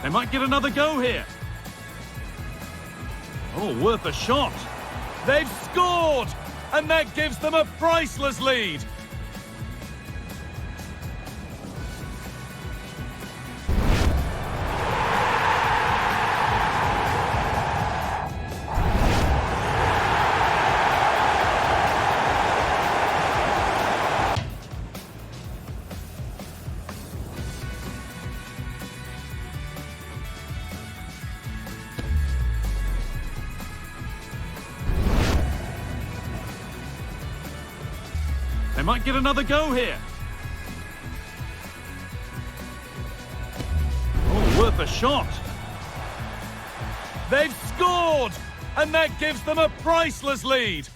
They might get another go here. Oh, worth a shot. They've scored! And that gives them a priceless lead. They might get another go here. Oh, worth a shot. They've scored! And that gives them a priceless lead.